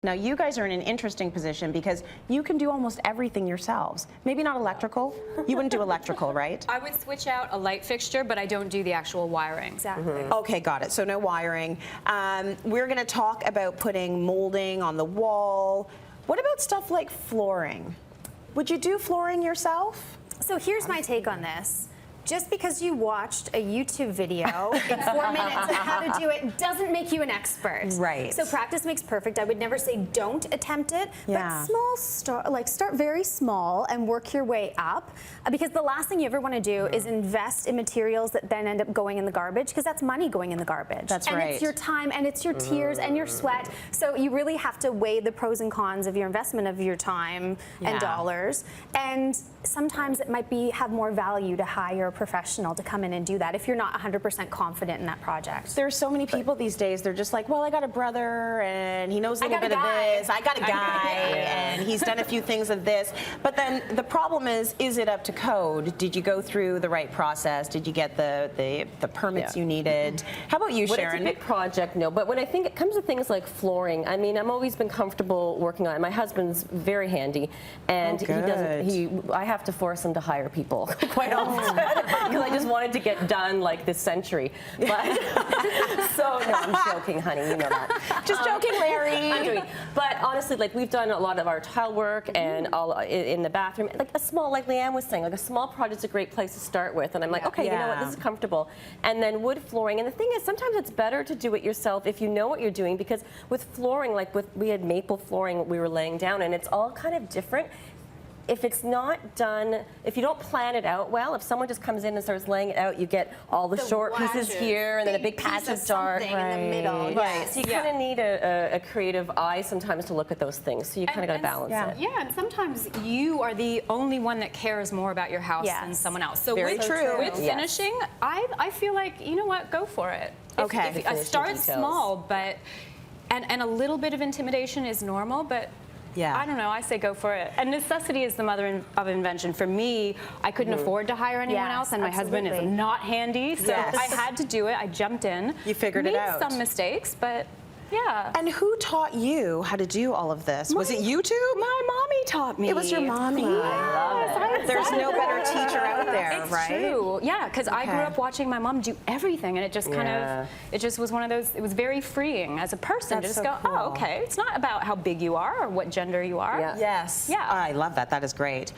Now you guys are in an interesting position because you can do almost everything yourselves. Maybe not electrical. You wouldn't do electrical, right? I would switch out a light fixture, but I don't do the actual wiring. Exactly. Okay, got it. So no wiring. We're going to talk about putting molding on the wall. What about stuff like flooring? Would you do flooring yourself? So here's my take on this. Just because you watched a YouTube video in 4 minutes of how to do it doesn't make you an expert. Right. So practice makes perfect. I would never say don't attempt it, Yeah. but start very small and work your way up. Because the last thing you ever want to do is invest in materials that then end up going in the garbage, because that's money going in the garbage. That's and right. it's your time and it's your tears and your sweat. So you really have to weigh the pros and cons of your investment of your time and dollars. And sometimes it might have more value to hire a professional to come in and do that if you're not 100% confident in that project. There's so many people these days, they're just like, well, I got a brother and he knows a little bit of this. I got a guy and he's done a few things of this. But then the problem is it up to code? Did you go through the right process? Did you get the permits you needed? How about you, Sharon? When it's a big project, no. But when I think it comes to things like flooring, I mean, I've always been comfortable working on it. My husband's very handy, and I have to force him to hire people quite often because I just wanted to get done like this century. But so no, I'm joking, honey. You know that. Just joking, Larry. I'm joking. But honestly, like we've done a lot of our tile work and all in the bathroom. Like a small, like Leigh-Ann was saying, like a small project's a great place to start with. And I'm like, okay, you know what, this is comfortable. And then wood flooring. And the thing is, sometimes it's better to do it yourself if you know what you're doing, because with flooring, like we had maple flooring we were laying down, and it's all kind of different. If it's not done, if you don't plan it out well, if someone just comes in and starts laying it out, you get all the short pieces here and then a big patch of dark in the middle. Right. So you kind of need a creative eye sometimes to look at those things. So you kind of got to balance it. Yeah, and sometimes you are the only one that cares more about your house than someone else. So Very true. With finishing, I feel like, you know what, go for it. Okay. I start small, but and a little bit of intimidation is normal, but I don't know, I say go for it. And necessity is the mother of invention. For me, I couldn't afford to hire anyone else, and my husband is not handy, so I had to do it. I jumped in. You figured it out. Made some mistakes, but yeah. And who taught you how to do all of this? Was it YouTube? My mommy taught me. It was your mommy. Yes, There's no better teacher out there, right? It's true. Yeah, because I grew up watching my mom do everything, and it just kind of, it just was one of those, it was very freeing as a person to just go, oh, okay, it's not about how big you are or what gender you are. Yes. Yeah. I love that. That is great.